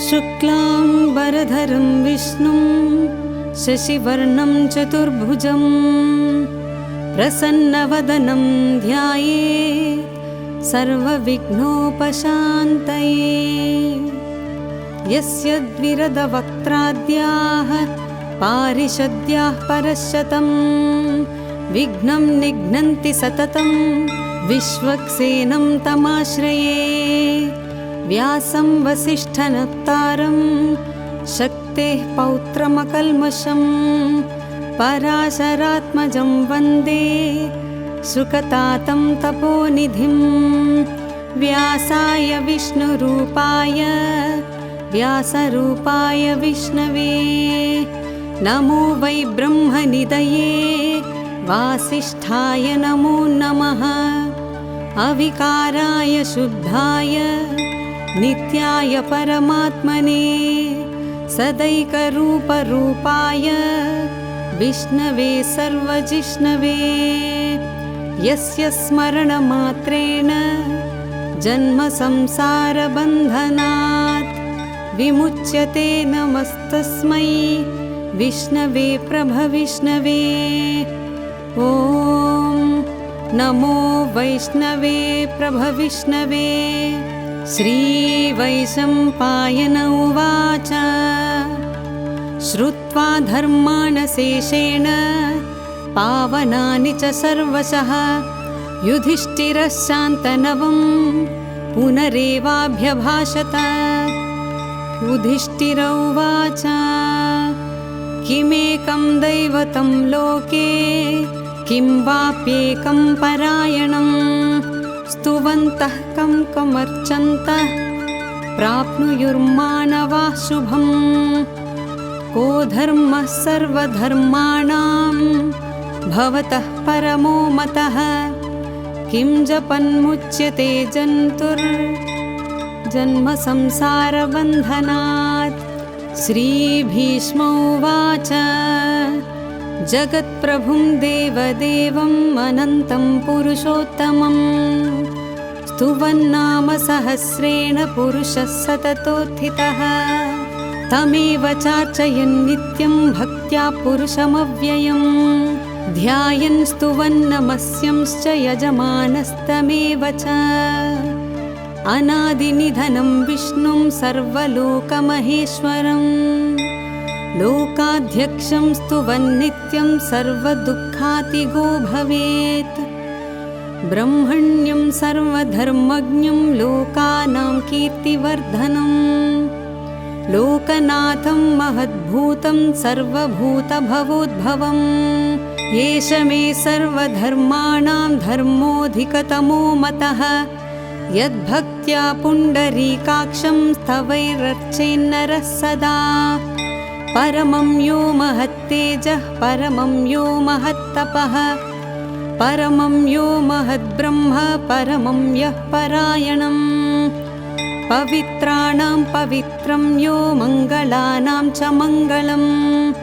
शुक्लांबरधरं विष्णुं शशिवर्णं चतुर्भुजं प्रसन्नवदनं ध्यायेत् सर्वविघ्नोपशान्तये। यस्य द्विरदवक्त्राद्याः पारिषद्याः परशतं विघ्नं निघ्नन्ति सततं विश्वक्सेनं तमाश्रये। व्यासं वसिष्ठनप्तारं शक्तेः पौत्रमकल्मषं पराशरात्मजं वन्दे सुकतातं तपोनिधिं। व्यासाय विष्णुरूपाय व्यासरूपाय विष्णवे नमो वै ब्रह्मनिधये वासिष्ठाय नमो नमः। अविकाराय शुद्धाय नित्याय परमात्मने सदैकरूपरूपाय विष्णवे सर्वजिष्णवे। यस्य स्मरणमात्रेण जन्मसंसारबन्धनात् विमुच्यते नमस्तस्मै विष्णवे प्रभविष्णवे। ॐ नमो वैष्णवे प्रभविष्णवे। श्रीवैशम्पायन उवाच श्रुत्वा धर्माणशेषेण पावनानि च सर्वशः युधिष्ठिरः शान्तनवं पुनरेवाभ्यभाषत। युधिष्ठिर उवाच किमेकं दैवतं लोके किं वाप्येकं परायणं स्तुवन्तः कं कमर्चन्तः प्राप्नुयुर्मानवाः शुभम्। को धर्मः सर्वधर्माणां भवतः परमो मतः किं जपन्मुच्यते जन्तुर्जन्म संसारबन्धनात्। श्रीभीष्म उवाच जगत्प्रभुं देवदेवम् अनन्तं पुरुषोत्तमं स्तुवन्नाम सहस्रेण पुरुषः सततोत्थितः। तमेव चार्चयन् नित्यं भक्त्या पुरुषमव्ययम् ध्यायन् स्तुवन्नमस्यंश्च यजमानस्तमेव च। अनादिनिधनं विष्णुं सर्वलोकमहेश्वरं लोकाध्यक्षं स्तुवन्नित्यं सर्वदुःखातिगो भवेत्। ब्रह्मण्यं सर्वधर्मज्ञं लोकानां कीर्तिवर्धनम् लोकनाथं महद्भूतं सर्वभूतभवोद्भवम्। एष मे सर्वधर्माणां धर्मोऽधिकतमो मतः यद्भक्त्या पुण्डरीकाक्षं स्तवैरर्चेन्नरः सदा। परमं यो महत्तेजः परमं यो महत्तपः परमं यो महद्ब्रह्म परमं यः परायणम्। पवित्राणां पवित्रं यो मङ्गलानां च मङ्गलम्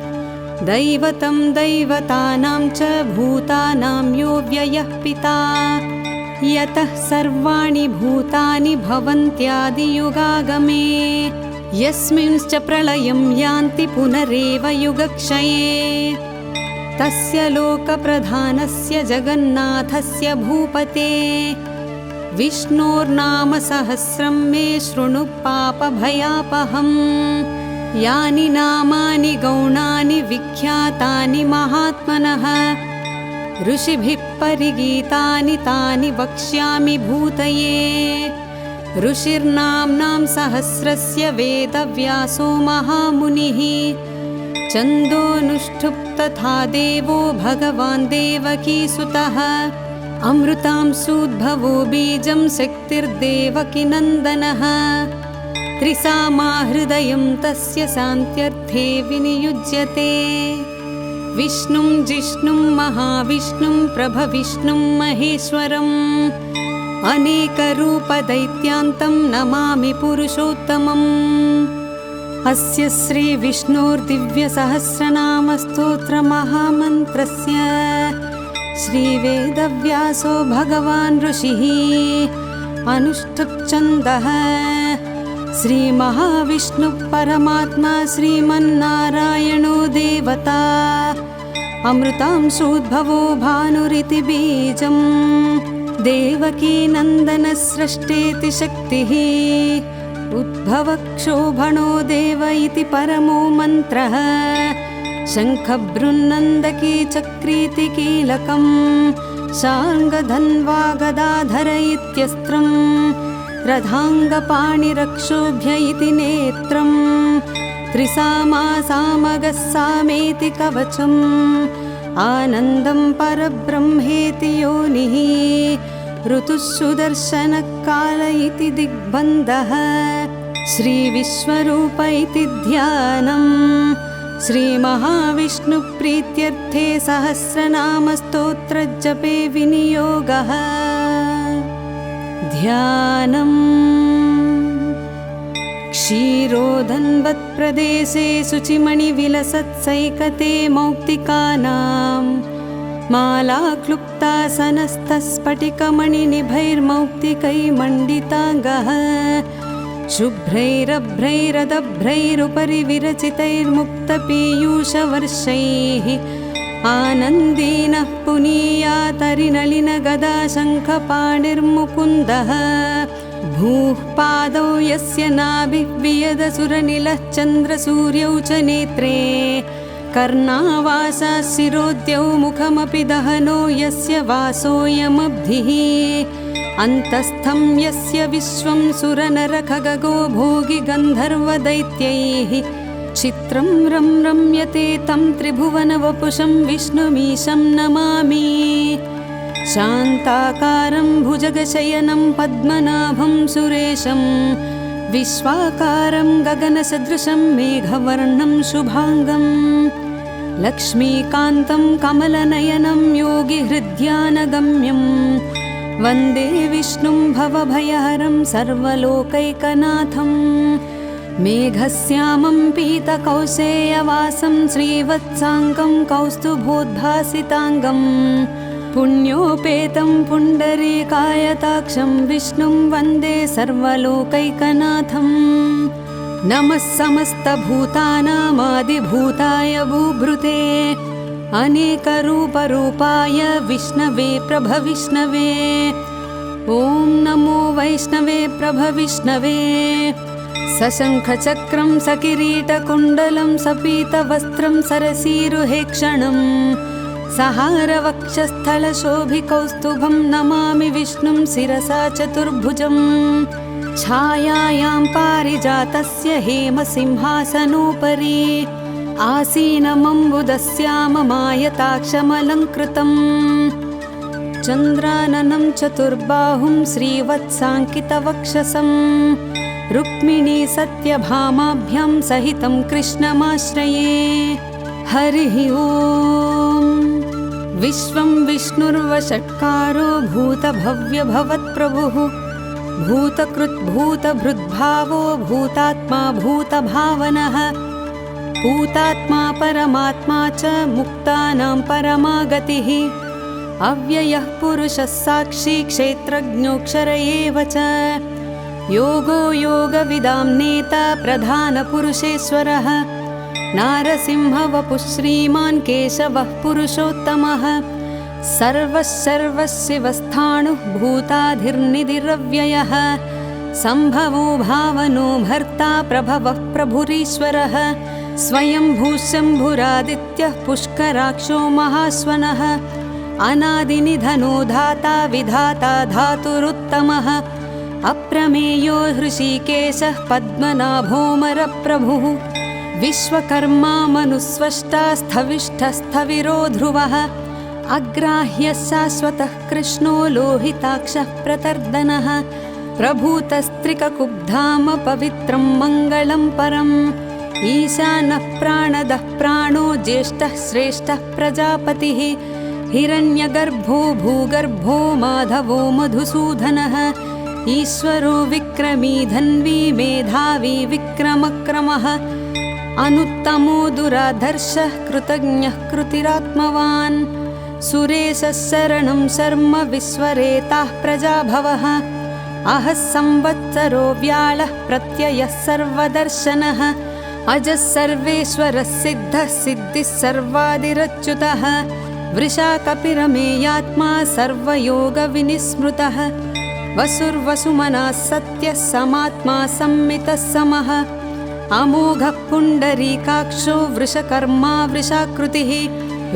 दैवतं दैवतानां च भूतानां यो व्ययः पिता। यतः सर्वाणि भूतानि भवन्त्यादियुगागमे यस्मिंश्च प्रलयं यान्ति पुनरेव युगक्षये। तस्य लोकप्रधानस्य जगन्नाथस्य भूपते विष्णोर्नाम सहस्रं मे शृणु पापभयापहम्। यानि नामानि गौणानि विख्यातानि महात्मनः ऋषिभिः परिगीतानि तानि वक्ष्यामि भूतये। ऋषिर्नाम्नां सहस्रस्य वेदव्यासो महामुनिः छन्दोनुष्ठुप् तथा देवो भगवान् देवकीसुतः। अमृतांशूद्भवो बीजं शक्तिर्देवकीनन्दनः त्रिसामा हृदयं तस्य शान्त्यर्थे विनियुज्यते। विष्णुं जिष्णुं महाविष्णुं प्रभविष्णुं महेश्वरम् अनेकरूपदैत्यान्तं नमामि पुरुषोत्तमम्। अस्य श्रीविष्णोर्दिव्यसहस्रनामस्तोत्रमहामन्त्रस्य श्रीवेदव्यासो भगवान् ऋषिः अनुष्ठुप् छन्दः श्रीमहाविष्णुः परमात्मा श्रीमन्नारायणो देवता अमृतांशोद्भवो भानुरिति बीजम् देवकी नन्दनस्रष्टेति शक्तिः उद्भवक्षोभणो देव इति परमो मन्त्रः शङ्खबृन्नन्दकी चक्रीति कीलकम् शार्ङ्गधन्वा गदाधर इत्यस्त्रम् रथाङ्गपाणिरक्षोभ्य इति नेत्रम् त्रिसामा सामगः सामेति कवचम् आनन्दं परब्रह्मेति योनिः ऋतुः सुदर्शनकाल इति दिग्बन्धः श्रीविश्वरूप इति ध्यानम् श्रीमहाविष्णुप्रीत्यर्थे सहस्रनामस्तोत्रजपे विनियोगः ध्यानम् क्षीरोदन्वत्प्रदेशे शुचिमणिविलसत्सैकते मौक्तिकानां मालाक्लुप्तासनस्तस्फटिकमणिनिभैर्मौक्तिकैर्मण्डिताङ्गः शुभ्रैरभ्रैरदभ्रैरुपरि विरचितैर्मुक्तपीयूषवर्षैः आनन्दीनः पुनीयातरिनलिनगदाशङ्खपाणिर्मुकुन्दः भूः पादौ यस्य नाभिः वियदसुरनिलः चन्द्रसूर्यौ च नेत्रे कर्णावासाः शिरोद्यौ मुखमपि दहनो यस्य वासोऽयमब्धिः अन्तस्थं यस्य विश्वं सुरनरखगगो भोगि गन्धर्वदैत्यैः चित्रं रं रम्यते तं त्रिभुवनवपुषं विष्णुमीशं नमामि शान्ताकारं भुजगशयनं पद्मनाभं सुरेशं विश्वाकारं गगनसदृशं मेघवर्णं शुभाङ्गं लक्ष्मीकान्तं कमलनयनं योगिहृद्यानगम्यं वन्दे विष्णुं भवभयहरं सर्वलोकैकनाथं मेघश्यामं पीतकौसेयवासं श्रीवत्साङ्गं कौस्तुभोद्भासिताङ्गं पुण्योपेतं पुण्डरीकायताक्षं विष्णुं वन्दे सर्वलोकैकनाथं नमः समस्तभूतानामादिभूताय भूभृते अनेकरूपरूपाय विष्णवे प्रभविष्णवे ॐ नमो वैष्णवे प्रभविष्णवे सशङ्खचक्रं सकिरीटकुण्डलं सपीतवस्त्रं सरसीरुहेक्षणं सहारवक्षस्थलशोभिकौस्तुभं नमामि विष्णुं शिरसा चतुर्भुजं छायायां पारिजातस्य हेमसिंहासनोपरि आसीनमम्बुदस्याममायताक्षमलङ्कृतम् चन्द्राननं चतुर्बाहुं श्रीवत्साङ्कितवक्षसं रुक्मिणी सत्यभामाभ्यां सहितं कृष्णमाश्रये हरिः ॐ विश्वं विष्णुर्वषट्कारो भूतभव्यभवत्प्रभुः भूतकृद्भूतभृद्भावो भूतात्मा भूतभावनः भूतात्मा परमात्मा च मुक्तानां परमागतिः अव्ययः पुरुषः साक्षी क्षेत्रज्ञोऽक्षर एव च योगो योगविदां नेता प्रधानपुरुषेश्वरः नारसिंहवपुः श्रीमान् केशवः पुरुषोत्तमः सर्वशिवस्थाणुः भूताधिर्निधिरव्ययः सम्भवो भावनो भर्ता प्रभवः प्रभुरीश्वरः स्वयंभूशम्भुरादित्यः पुष्कराक्षो महास्वनः अनादिनिधनो धाता विधाता धातुरुत्तमः अप्रमेयो हृषीकेशः पद्मनाभोऽमरप्रभुः विश्वकर्मा मनुस्वष्टा स्थविष्ठस्थविरो ध्रुवः अग्राह्यः शाश्वतः कृष्णो लोहिताक्षः प्रतर्दनः प्रभूतस्त्रिककुब्धाम पवित्रं मङ्गलं परम् ईशानः प्राणदः प्राणो ज्येष्ठः श्रेष्ठः प्रजापतिः हिरण्यगर्भो भूगर्भो माधवो मधुसूदनः ईश्वरो विक्रमी धन्वी मेधावी विक्रमक्रमः अनुत्तमो दुराधर्षः कृतज्ञः कृतिरात्मवान् सुरेशः शरणं शर्म विश्वरेताः प्रजाभवः अहः संवत्सरो व्याळः प्रत्ययः सर्वदर्शनः अजः सर्वेश्वरः सिद्धः सिद्धिः सर्वादिरच्युतः वृषा कपिरमेयात्मा सर्वयोगविनिस्मृतः वसुर्वसुमनः सत्यः समात्मा सम्मितः समः अमोघः पुण्डरीकाक्षो वृषकर्मा वृषाकृतिः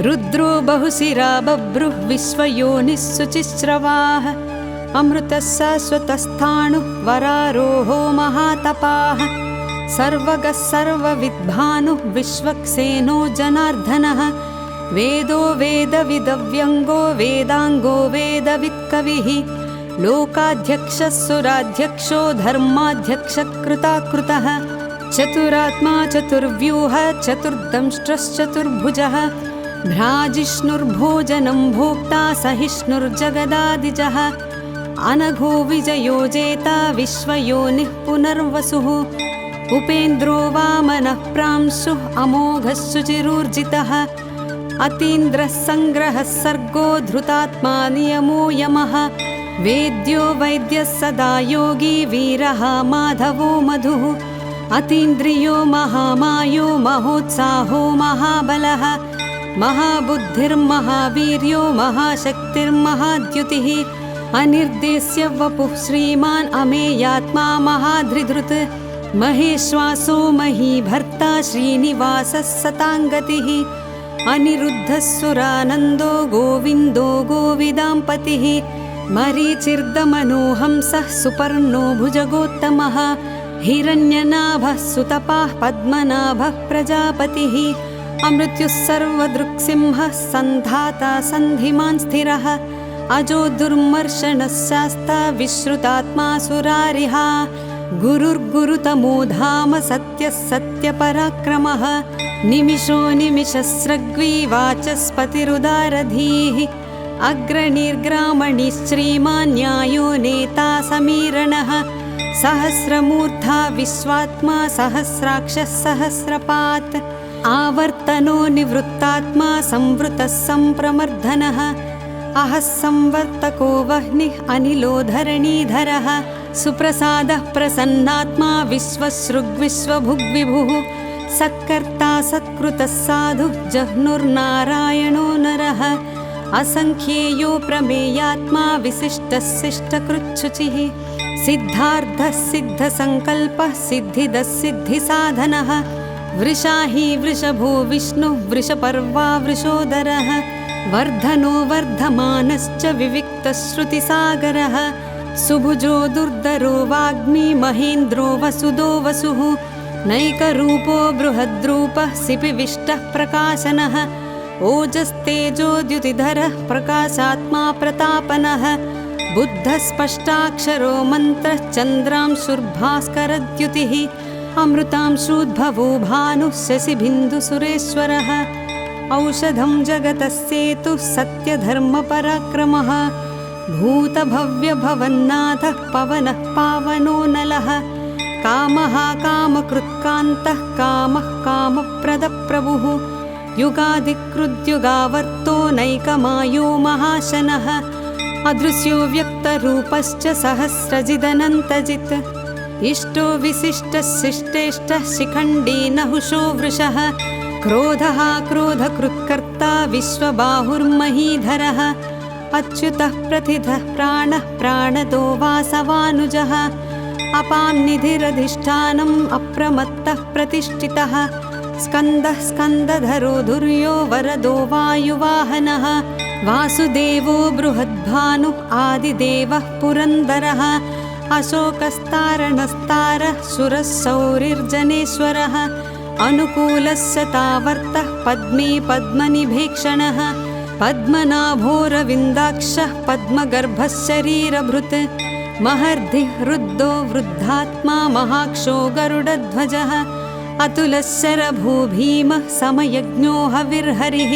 रुद्रो बहुशिरा बभ्रुः विश्वयोनिः शुचिस्रवाः अमृतः शाश्वतस्थाणुः वरारोहो महातपाः सर्वगः सर्वविद्भानुः विश्वक्सेनो जनार्दनः वेदो वेदविदव्यङ्गो वेदाङ्गो वेदवित्कविः लोकाध्यक्षः सुराध्यक्षो धर्माध्यक्षः कृताकृतः चतुरात्मा चतुर्व्यूहः चतुर्दंष्ट्रश्चतुर्भुजः भ्राजिष्णुर्भोजनं भोक्ता सहिष्णुर्जगदादिजः अनघो विजयो जेता विश्वयोनिः पुनर्वसुः उपेन्द्रो वामनः प्रांशुः अमोघः शुचिरूर्जितः अतीन्द्रः सङ्ग्रहः सर्गो धृतात्मा नियमो यमः वेद्यो वैद्यः सदा योगी वीरः माधवो मधुः अतीन्द्रियो महामायो महोत्साहो महाबलः महाबुद्धिर्महावीर्यो महाशक्तिर्महाद्युतिः अनिर्देश्य वपुः श्रीमान् अमेयात्मा महाधृधृत् महेश्वासो महीभर्ता श्रीनिवासः सताङ्गतिः अनिरुद्धः सुरानन्दो गोविन्दो गोविदाम्पतिः मरीचिर्दमनोहंसः सुपर्णो भुजगोत्तमः हिरण्यनाभः सुतपाः पद्मनाभः प्रजापतिः अमृत्युः सर्वदृक्सिंहः सन्धाता सन्धिमान् स्थिरः अजो दुर्मर्शनः शास्ता विश्रुतात्मा सुरारिहा गुरुर्गुरुतमो धाम सत्यः सत्यपराक्रमः निमिषो निमिषस्रग्वी वाचस्पतिरुदारधीः अग्रणीर्ग्रामणि श्रीमान् न्यायो नेता समीरणः सहस्रमूर्धा विश्वात्मा सहस्राक्षः सहस्रपात् आवर्तनो निवृत्तात्मा संवृतः सम्प्रमर्दनः अहः संवर्तको वह्निः अनिलो धरणीधरः सुप्रसादः प्रसन्नात्मा विश्वसृग्विश्वभुग्विभुः सत्कर्ता सत्कृतः साधुः जह्नुर्नारायणो नरः असंख्येयो प्रमेयात्मा विशिष्टः शिष्टकृच्छुचिः सिद्धार्थः सिद्धसङ्कल्पः सिद्धिदः सिद्धिसाधनः वृषाही वृषभो विष्णुः वृषपर्वा वृषोदरः वर्धनो वर्धमानश्च विविक्तश्रुतिसागरः सुभुजो दुर्धरो वाग्मी महेन्द्रो वसुदो वसुः नैकरूपो बृहद्रूपः सिपिविष्टः प्रकाशनः ओजस्तेजोद्युतिधरः प्रकाशात्मा प्रतापनः बुद्धः स्पष्टाक्षरो मन्त्रः चन्द्रांशुर्भास्करद्युतिः अमृतांशूद्भवो भानुः शशिबिन्दुसुरेश्वरः औषधं जगतः सेतुः सत्यधर्मपराक्रमः भूतभव्यभवन्नाथः पवनः पावनो नलः कामः कामकृत्कान्तः कामः कामप्रदप्रभुः युगादिकृद्युगावर्तो नैकमायो महाशनः अदृश्यो व्यक्तरूपश्च सहस्रजिदनन्तजित् इष्टो विशिष्टः शिष्टेष्टः शिखण्डी नहुषो वृषः क्रोधः क्रोधकृत्कर्ता विश्वबाहुर्महीधरः अच्युतः प्रतिथः प्राणः प्राणदो वासवानुजः अपां निधिरधिष्ठानम् अप्रमत्तः प्रतिष्ठितः स्कन्दः स्कन्दधरो धुर्यो वरदो वायुवाहनः वासुदेवो बृहद्भानुः आदिदेवः पुरन्दरः अशोकस्तारणस्तारः सुरः शौरिर्जनेश्वरः अनुकूलस्य तावर्तः पद्मी पद्मनिभीक्षणः पद्मनाभोरविन्दाक्षः पद्मगर्भः शरीरभृत् महर्धिः रुद्धो वृद्धात्मा महाक्षो गरुडध्वजः अतुलः शरभूभीमः समयज्ञो हविर्हरिः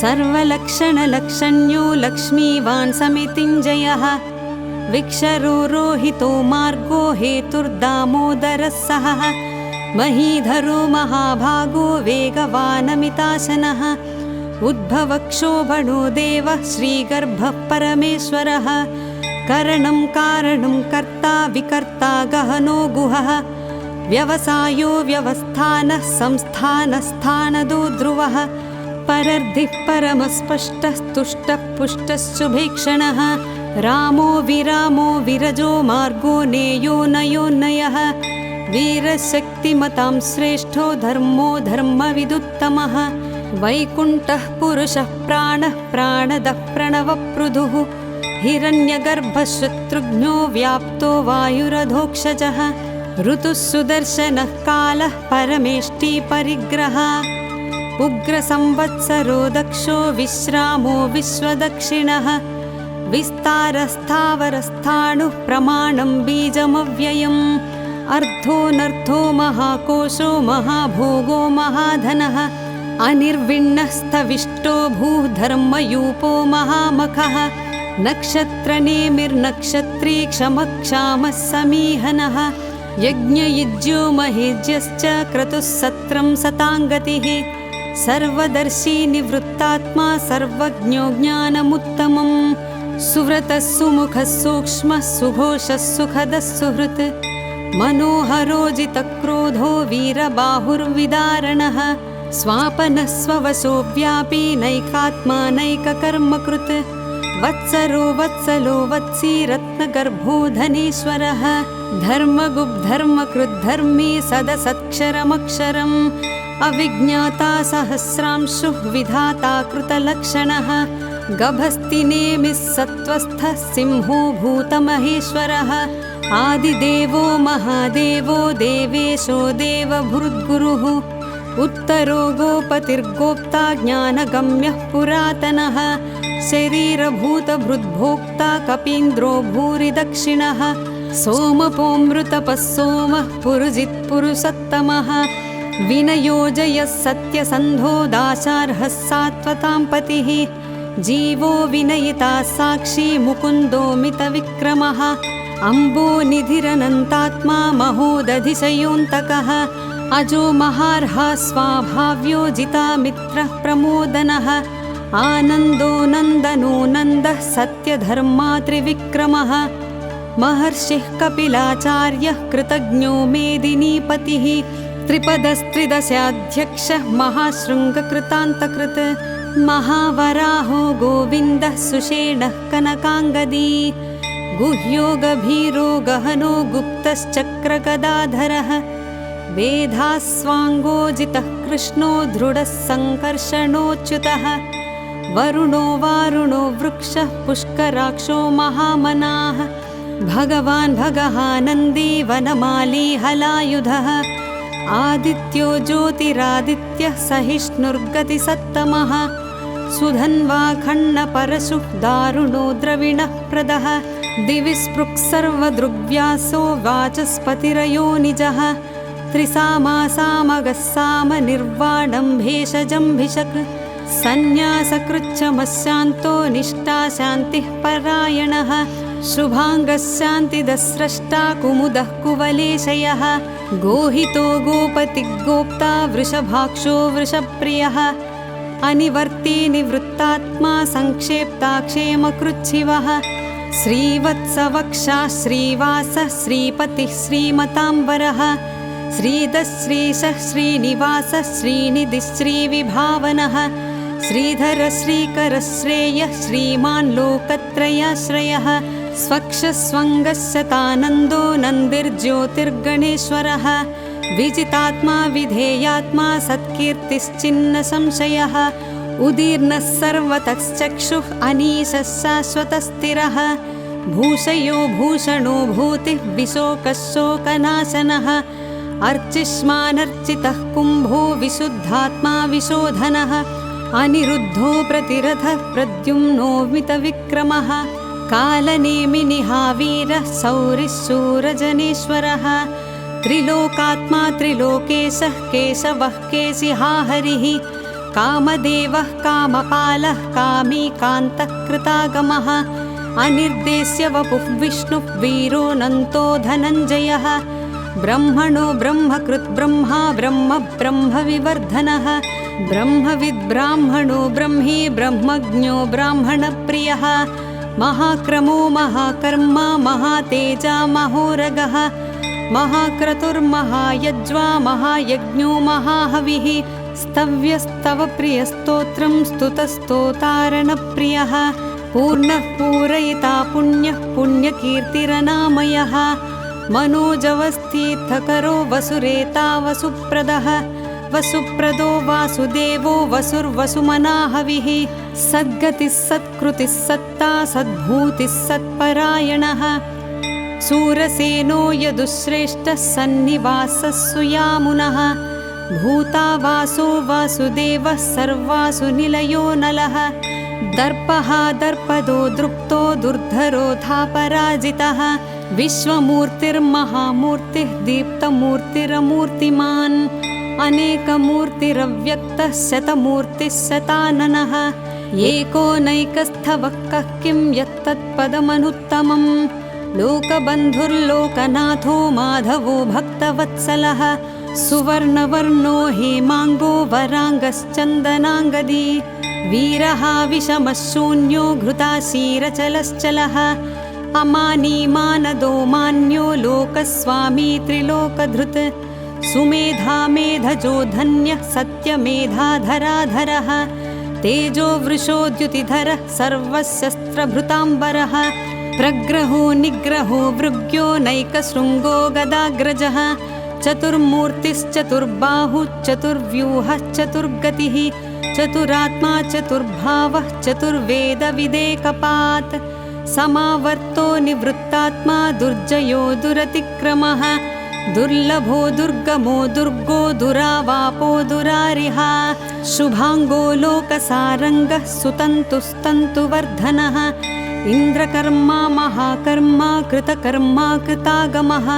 सर्वलक्षणलक्षण्यो लक्ष्मीवान् समितिञ्जयः विक्षरो रोहितो मार्गो हेतुर्दामोदरः सहः महीधरो महाभागो वेगवानमिताशनः उद्भवक्षोभणो देवः श्रीगर्भः परमेश्वरः करणं कारणं कर्ता विकर्ता गहनो गुहः व्यवसायो व्यवस्थानः संस्थानस्थानदो ध्रुवः परर्धिः परमस्पष्टः तुष्टः पुष्टः शुभेक्षणः रामो विरामो विरजो मार्गो नेयो नयोन्नयः वीरशक्तिमतां श्रेष्ठो धर्मो धर्मविदुत्तमः वैकुण्ठः पुरुषः प्राणः प्राणदः प्रणवपृथुः हिरण्यगर्भः शत्रुघ्नो व्याप्तो वायुरधोक्षजः ऋतुः सुदर्शनः कालः परमेष्टि परिग्रहः उग्रसंवत्सरो दक्षो विश्रामो विश्वदक्षिणः विस्तारस्थावरस्थाणुः प्रमाणं बीजमव्ययम् अर्धोऽनर्थो महाकोशो महाभोगो महाधनः अनिर्विण्णस्तविष्टो भूः धर्मयूपो महामखः नक्षत्रनेमिर्नक्षत्री क्षमः क्षामः समीहनः यज्ञयुज्यो महेज्यश्च क्रतुः सत्रं सताङ्गतिः सर्वदर्शी निवृत्तात्मा सर्वज्ञो ज्ञानमुत्तमम् सुव्रतः सुमुखः सूक्ष्मः सुघोषः सुखदः सुहृत् मनोहरोजितक्रोधो वीरबाहुर्विदारणः स्वापनः स्ववशो व्यापी नैकात्मा नैककर्मकृत् वत्सरो वत्सलो वत्सी रत्नगर्भो धनेश्वरः धर्मगुप्धर्मकृद्धर्मी सदसत्क्षरमक्षरम् अविज्ञाता सहस्रांशुः विधाता कृतलक्षणः गभस्तिनेमिः सत्त्वस्थः सिंहो भूतमहेश्वरः आदिदेवो महादेवो देवेशो देवभृद्गुरुः उत्तरो गोपतिर्गोप्ता ज्ञानगम्यः पुरातनः शरीरभूतभृद्भोक्ता कपीन्द्रो भूरिदक्षिणः सोमपोऽमृतपः सोमः पुरुजित्पुरुषोत्तमः विनयोजयः सत्यसन्धो दाशार्हः सात्वतां पतिः जीवो विनयिता साक्षी मुकुन्दो मितविक्रमः अम्बोनिधिरनन्तात्मा महोदधिशयोऽन्तकः अजो महार्हा स्वाभाव्यो जितामित्रः प्रमोदनः आनन्दो नन्दनो नन्दः सत्यधर्मात्रिविक्रमः महर्षिः कपिलाचार्यः कृतज्ञो मेदिनीपतिः त्रिपदस्त्रिदशाध्यक्षः महाशृङ्गकृतान्तकृत् महावराहो गोविन्दः सुषेणः कनकाङ्गदी गुह्यो गभीरो गहनो गुप्तश्चक्रगदाधरः वेधास्वाङ्गोजितः कृष्णो दृढः सङ्कर्षणोच्युतः वरुणो वारुणो वृक्षः पुष्कराक्षो महामनाः भगवान् भगहानन्दी वनमाली हलायुधः आदित्यो ज्योतिरादित्यः सहिष्णुर्गतिसत्तमः सुधन्वा खण्डपरशुः दारुणो द्रविणः प्रदः दिवि स्पृक्सर्वदृग्व्यासो वाचस्पतिरयोनिजः त्रिसामासामगः सामनिर्वाणं भेषजम्भिषक् सन्न्यासकृच्छमशान्तो निष्ठा शान्तिः परायणः शुभाङ्गः शान्तिदस्रष्टा कुमुदः कुवलेशयः गोहितो गोपतिर्गोप्ता वृषभाक्षो वृषप्रियः अनिवर्ती निवृत्तात्मा संक्षेप्ताक्षेमकृच्छिवः श्रीवत्सवक्षा श्रीवासः श्रीपतिः श्रीमताम्बरः श्रीदश्रीशः श्रीनिवासः श्रीनिधिः श्रीविभावनः श्रीधर श्रीकरश्रेयः श्रीमान् लोकत्रयाश्रयः स्वक्षस्वङ्गशतानन्दो नन्दिर्ज्योतिर्गणेश्वरः विजितात्मा विधेयात्मा सत्कीर्तिश्चिन्न संशयः उदीर्णः सर्वतश्चक्षुः अनीशः शाश्वतस्थिरः भूषयो भूषणो भूतिः विशोकः शोकनाशनः अर्चिष्मानर्चितः कुम्भो विशुद्धात्मा विशोधनः अनिरुद्धो प्रतिरथः प्रद्युम्नो मितविक्रमः कालनेमिनिहावीरः शौरिः शूरजनेश्वरः त्रिलोकात्मा त्रिलोकेशः केशवः केशिहा हरिः कामदेवः कामपालः कामी कान्तः कृतागमः अनिर्देश्य वपुः विष्णुः वीरोऽनन्तो धनञ्जयः ब्रह्मणो ब्रह्मकृत् ब्रह्मा ब्रह्म ब्रह्मविवर्धनः ब्रह्मविद् ब्राह्मणो ब्रह्मी ब्रह्मज्ञो ब्राह्मणप्रियः महाक्रमो महाकर्मा महातेजा महोरगः महाक्रतुर्महायज्वा महायज्ञो महाहविः स्तव्यस्तवप्रियस्तोत्रं स्तुतस्तोतारणप्रियः पूर्णः पूरयिता पुण्यः पुण्यकीर्तिरनामयः मनोजवस्तीर्थकरो वसुरेता वसुप्रदः वसुप्रदो वासुदेवो वसुर्वसुमनाहविः सद्गतिः सत्कृतिः सत्ता सद्भूतिः सत्परायणः सूरसेनो यदुश्रेष्ठः सन्निवासः सुयामुनः भूतावासो वासुदेवः सर्वासु निलयो नलः दर्पः दर्पदो दृप्तो दुर्धरोऽधापराजितः विश्वमूर्तिर्महामूर्तिः दीप्तमूर्तिरमूर्तिमान् अनेकमूर्तिरव्यक्तः शतमूर्तिः शताननः एकोनैकस्थवः कः किं यत्तत्पदमनुत्तमम् लोकबन्धुर्लोकनाथो माधवो भक्तवत्सलः सुवर्णवर्णो हेमाङ्गो वराङ्गश्चन्दनाङ्गदी वीरः विषमः शून्यो घृताशीरचलश्चलः अमानी मानदो मान्यो लोकस्वामी त्रिलोकधृत् सुमेधा मेधजो धन्यः सत्यमेधाधराधरः तेजो वृषोद्युतिधरः सर्वशस्त्रभृताम्बरः प्रग्रहो निग्रहो भृग्यो नैकशृङ्गो गदाग्रजः चतुर्मूर्तिश्चतुर्बाहुश्चतुर्व्यूहः चतुर्गतिः चतुरात्मा चतुर्भावः चतुर्वेदविदेकपात् समावर्तो निवृत्तात्मा दुर्जयो दुरतिक्रमः दुर्लभो दुर्गमो दुर्गो दुरावापो दुरारिः शुभाङ्गो लोकसारङ्गः सुतन्तुस्तन्तुवर्धनः इन्द्रकर्मा महाकर्मा कृतकर्मा कृतागमः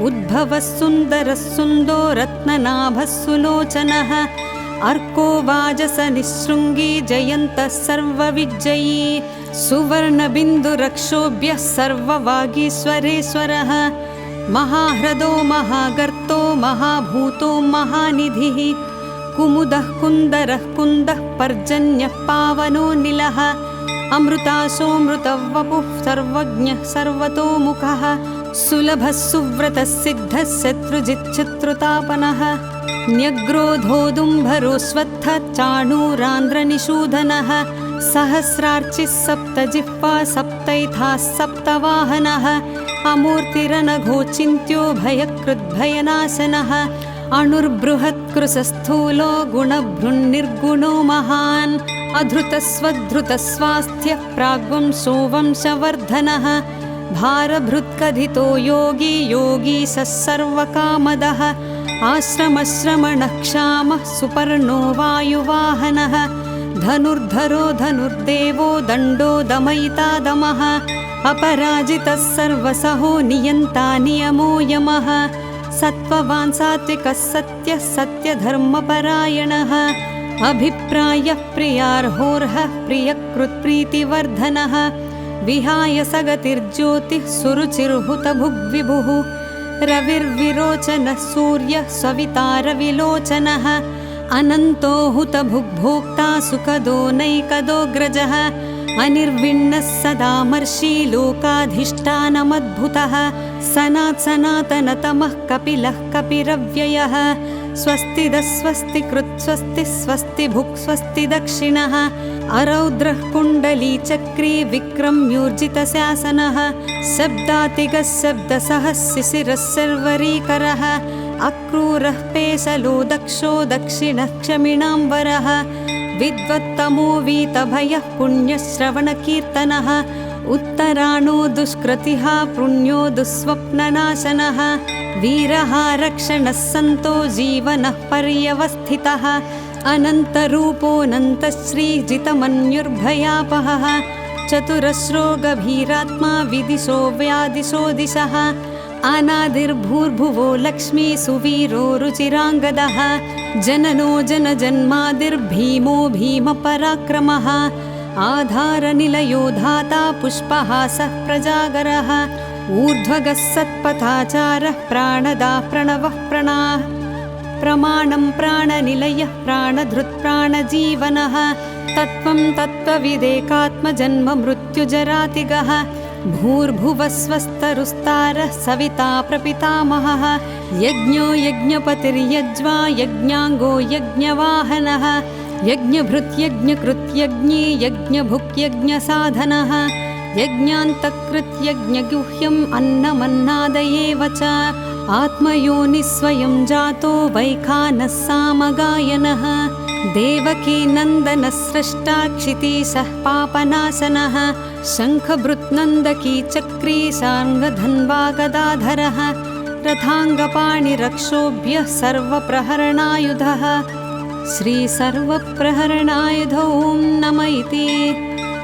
उद्भवः सुन्दरः सुन्दो रत्ननाभः सुलोचनः अर्को वाजसनिःशृङ्गी जयन्तः सर्वविजयी सुवर्णबिन्दुरक्षोभ्यः सर्ववागीश्वरेश्वरः महाह्रदो महागर्तो महाभूतो महानिधिः कुमुदः कुन्दरः कुन्दः पर्जन्यः पावनो निलः अमृतासोऽमृतवपुः सर्वज्ञः सर्वतोमुखः सुलभः सुव्रतः सिद्धः शत्रुजिच्छत्रुतापनः न्यग्रोधोदुम्भरोऽश्वत्थः चाणूरान्ध्रनिषूदनः सहस्रार्चिः सप्तजिह्वा सप्तैथाः सप्तवाहनः अमूर्तिरनघोचिन्त्यो भयकृद्भयनाशनः अणुर्बृहत्कृशस्थूलो गुणभृन्निर्गुणो महान् अधृतस्वधृतस्वास्थ्यः प्राग्वंशो वंशवर्धनः भारभृत्कथितो योगी योगीशः सर्वकामदः आश्रमश्रमणः क्षामः सुपर्णो वायुवाहनः धनुर्धरो धनुर्देवो दण्डो दमयिता दमः अपराजितः सर्वसहो नियन्ता नियमो यमः सत्त्ववान् सात्विकः सत्यः सत्यधर्मपरायणः अभिप्रायः प्रियार्होर्हः प्रियकृत्प्रीतिवर्धनः विहाय सगतिर्ज्योतिः सुरुचिर्हुतभुग्विभुः रविर्विरोचनः सूर्यः सवितारविलोचनः अनन्तो हुतभुग्भोक्ता सुखदो नैकदोऽग्रजः अनिर्विण्णः सदामर्षि लोकाधिष्ठानमद्भुतः सनातनतमः कपिलः कपिरव्ययः स्वस्तिदः स्वस्तिकृत् स्वस्तिः स्वस्ति भुक् स्वस्ति दक्षिणः अरौद्रः कुण्डलीचक्री विक्रम्यूर्जितशासनः शब्दातिगः शब्दसः शिशिरः सर्वरीकरः अक्रूरः पेशलो दक्षो दक्षिणः क्षमिणाम्बरः विद्वत्तमो वीतभयः पुण्यश्रवणकीर्तनः उत्तराणो दुष्कृतिः पुण्यो दुःस्वप्ननाशनः वीरः रक्षणः सन्तो जीवनः पर्यवस्थितः अनन्तरूपोऽनन्तश्रीजितमन्युर्भयापहः चतुरश्रो गभीरात्मा विदिशो व्यादिशो दिशः अनादिर्भूर्भुवो लक्ष्मी सुवीरो रुचिराङ्गदः जननो जनजन्मादिर्भीमो भीमपराक्रमः आधारनिलयो धाता पुष्पहासः प्रजागरः ऊर्ध्वगः सत्पथाचारः प्राणदाः प्रणवः प्राणाः प्रमाणं प्राणनिलयः प्राणधृत् प्राणजीवनः तत्त्वं तत्त्वविदेकात्मजन्म मृत्युजरातिगः भूर्भुवः स्वस्तरुस्तारः सविता प्रपितामहः यज्ञो यज्ञपतिर्यज्वा यज्ञाङ्गो यज्ञवाहनः यज्ञभृत् यज्ञकृत् यज्ञे यज्ञभुक् यज्ञसाधनः यज्ञान्तकृत् यज्ञगुह्यम् अन्नमन्नादयेव च आत्मयोनिस्वयं जातो वैखानः सामगायनः देवकी नन्दनः स्रष्टा क्षितीशः पापनाशनः शङ्खभृत् नन्दकी चक्री साङ्गधन्वा गदाधरः रथाङ्गपाणिरक्षोभ्यः सर्वप्रहरणायुधः श्रीसर्वप्रहरणायुधो ॐ नम इति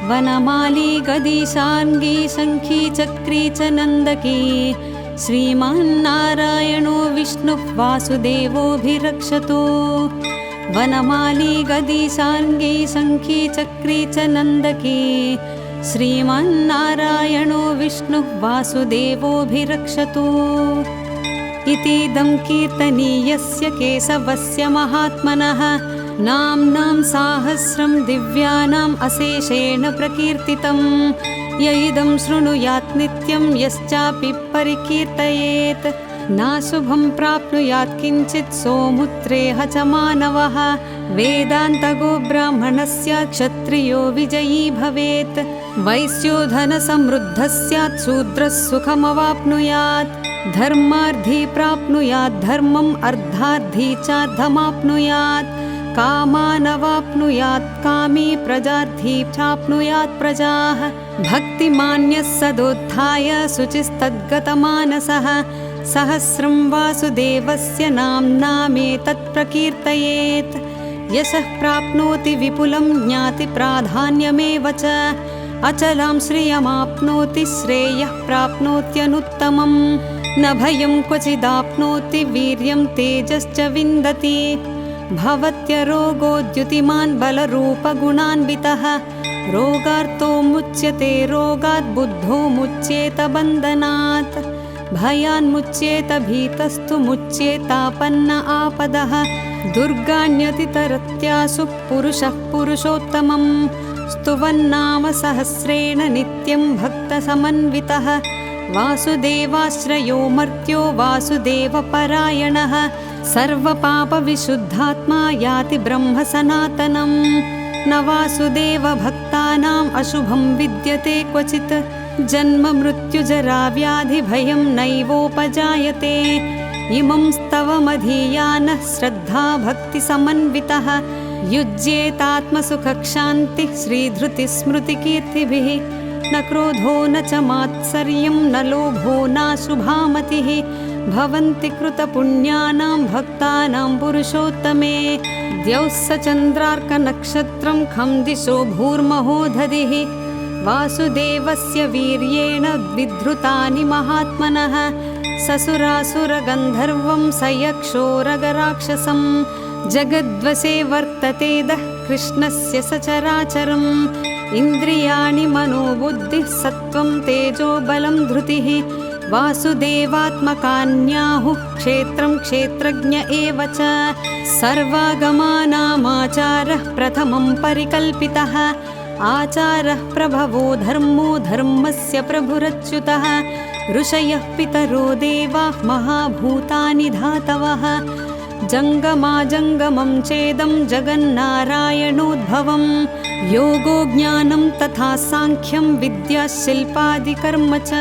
वनमाली गदीशार्ङ्गी शङ्खी चक्री च नन्दकी श्रीमान्नारायणो विष्णुः वासुदेवोऽभिरक्षतु वनमाली गदीशार्ङ्गी शङ्खी चक्री च नन्दकी श्रीमान्नारायणो विष्णुः वासुदेवोऽभिरक्षतु इतीदं कीर्तनीयस्य केशवस्य महात्मनः नाम्नां साहस्रं दिव्यानाम् अशेषेण प्रकीर्तितं य इदं शृणुयात् नित्यं यश्चापि परिकीर्तयेत् नाशुभं प्राप्नुयात् किञ्चित् सोमुत्रेह च मानवः वेदान्तगो ब्राह्मणः स्यात् क्षत्रियो विजयी भवेत् वैश्यो धनसमृद्धः स्यात् शूद्रः सुखमवाप्नुयात् धर्मार्थी प्राप्नुयात् धर्मम् अर्धार्थी चार्धमाप्नुयात् कामानवाप्नुयात् कामी प्रजार्थी प्राप्नुयात् प्रजाः भक्तिमान्यः सदोत्थाय शुचिस्तद्गतमानसः सहस्रं वासुदेवस्य नाम्नामेतत् प्रकीर्तयेत् यशः प्राप्नोति विपुलं ज्ञाति प्राधान्यमेव च अचलां श्रियमाप्नोति श्रेयः प्राप्नोत्यनुत्तमम् न भयं क्वचिदाप्नोति वीर्यं तेजश्च विन्दति भवत्यरोगोद्युतिमान् बलरूपगुणान्वितः रोगार्तो मुच्यते रोगात् बुद्धो मुच्येत बन्धनात् भयान्मुच्येत भीतस्तु मुच्येतापन्न आपदः दुर्गाण्यतितरत्यासु पुरुषः पुरुषोत्तमं स्तुवन्नाम सहस्रेण नित्यं भक्तसमन्वितः वासुदेवाश्रयो मर्त्यो वासुदेवपरायणः सर्वपापविशुद्धात्मा याति ब्रह्म सनातनम् न वासुदेवभक्तानाम् अशुभं विद्यते क्वचित् जन्म मृत्युजरा व्याधिभयं नैवोपजायते इमं स्तवमधीयानः श्रद्धा भक्तिसमन्वितः युज्येतात्मसुखक्षान्तिः श्रीधृतिस्मृतिकीर्तिभिः न क्रोधो न च मात्सर्यं न लोभो नाशुभामतिः भवन्ति कृतपुण्यानां भक्तानां पुरुषोत्तमे द्यौः स चन्द्रार्कनक्षत्रं खं दिशो भूर्महो दधिः वासुदेवस्य वीर्येण विधृतानि महात्मनः ससुरासुरगन्धर्वं स यक्षोरगराक्षसं जगद्वशे वर्तते दः कृष्णस्य सचराचरम् इन्द्रियाणि मनोबुद्धिः सत्त्वं तेजो बलं धृतिः वासुदेवात्मकान्याहुः क्षेत्रं क्षेत्रज्ञ एव च सर्वागमानामाचारः प्रथमं परिकल्पितः आचारः प्रभवो धर्मो धर्मस्य प्रभुरच्युतः ऋषयः पितरो देवाः महाभूतानि धातवः जङ्गमाजङ्गमं चेदं जगन्नारायणोद्भवम् योगो ज्ञानं तथा साङ्ख्यं विद्या शिल्पादिकर्म च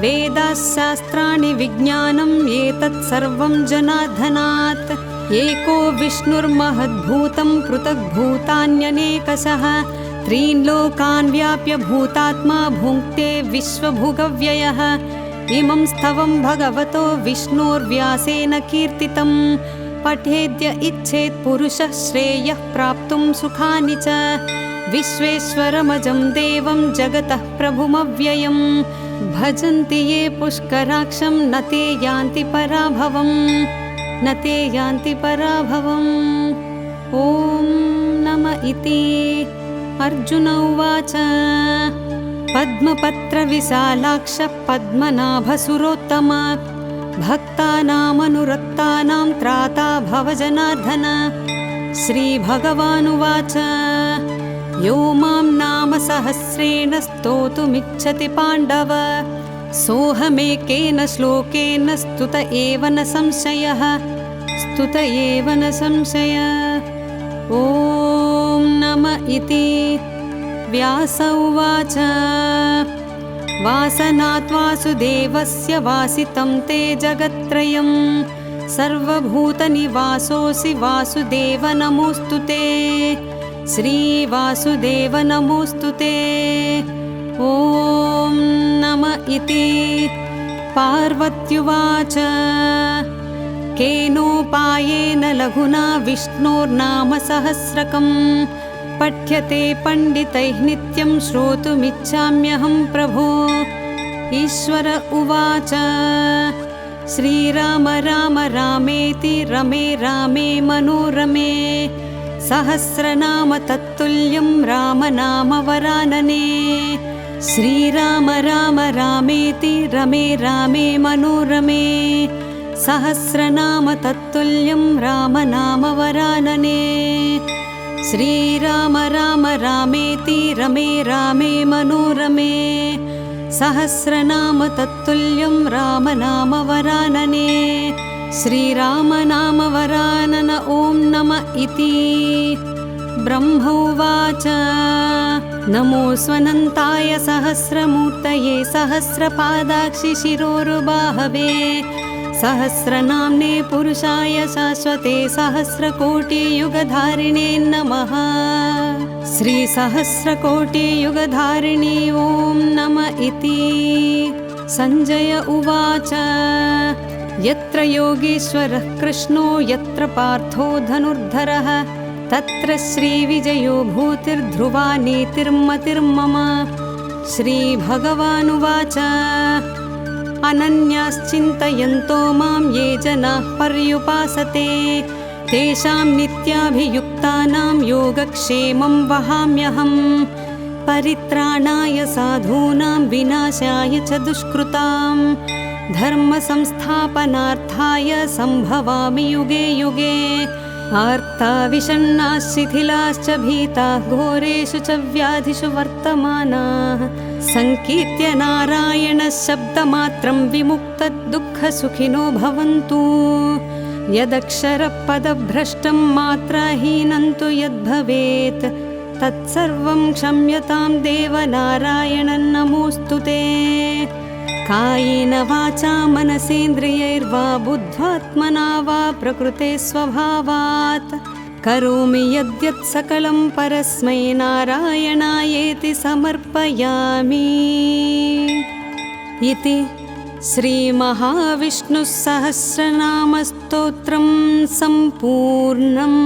वेदाः शास्त्राणि विज्ञानम् एतत् सर्वं जनार्दनात् एको विष्णुर्महद्भूतं पृथग्भूतान्यनेकशः त्रीन् लोकान् व्याप्य भूतात्मा भुङ्क्ते विश्वभुगव्ययः इमं स्तवं भगवतो विष्णोर्व्यासेन कीर्तितं पठेद्य इच्छेत् पुरुषः श्रेयः प्राप्तुं सुखानि च विश्वेश्वरमजं देवं जगतः प्रभुमव्ययं भजन्ति ये पुष्कराक्षं न ते यान्ति पराभवम् न ते यान्ति पराभवम् ॐ नम इति अर्जुन उवाच पद्मपत्रविशालाक्ष पद्मनाभसुरोत्तम भक्तानामनुरक्तानां त्राता भवजनार्दन। श्रीभगवानुवाच यो मां नाम सहस्रेण स्तोतुमिच्छति पाण्डव सोऽहमेकेन श्लोकेन स्तुत एव न संशयः स्तुत एव न संशयः। ॐ नम इति। व्यास उवाच वासनात् वासुदेवस्य वासितं ते जगत्त्रयं सर्वभूतनिवासोऽसि वासुदेव नमोऽस्तु ते। श्रीवासुदेव नमोऽस्तु ते। ॐ नम इति। पार्वत्युवाच केनोपायेन लघुना विष्णोर्नाम सहस्रकं पठ्यते पण्डितैः नित्यं श्रोतुमिच्छाम्यहं प्रभो। ईश्वर उवाच श्रीराम राम रामेति रमे रामे मनोरमे सहस्रनाम तत्तुल्यं रामनाम वरानने। श्रीराम राम रामेति रमे रामे मनोरमे सहस्रनाम तत्तुल्यं रामनाम वरानने। श्रीराम राम रामेति रमे रामे मनोरमे सहस्रनाम तत्तुल्यं रामनाम वरानने। श्रीराम नाम वरानन। ॐ नम इति। ब्रह्मोवाच नमोऽस्वनन्ताय सहस्रमूर्तये सहस्रपादाक्षि शिरोरुबाहवे सहस्रनाम्ने पुरुषाय शाश्वते सहस्रकोटियुगधारिणे नमः। श्रीसहस्रकोटियुगधारिणी ॐ नम इति। सञ्जय उवाच यत्र योगीश्वरः कृष्णो यत्र पार्थो धनुर्धरः तत्र श्रीविजयो भूतिर्ध्रुवा नीतिर्मतिर्मम। श्रीभगवानुवाच अनन्याश्चिन्तयन्तो मां ये जनाः पर्युपासते तेषां नित्याभियुक्तानां योगक्षेमं वहाम्यहम्। परित्राणाय साधूनां विनाशाय च दुष्कृतां धर्मसंस्थापनार्थाय सम्भवामि युगे युगे। आर्ता विषण्णाः शिथिलाश्च भीताः घोरेषु च व्याधिषु वर्तमानाः संकीर्त्य नारायणः शब्दमात्रं विमुक्तदुःखसुखिनो भवन्तु। यदक्षरपदभ्रष्टं मात्राहीनं तु यद्भवेत् तत्सर्वं क्षम्यतां देवनारायणं नमोऽस्तु ते। कायेन वाचा मनसेन्द्रियैर्वा बुद्ध्यात्मना वा प्रकृते स्वभावात् करोमि यद्यत् सकलं परस्मै नारायणायेति समर्पयामि। इति श्रीमहाविष्णुसहस्रनामस्तोत्रं सम्पूर्णम्।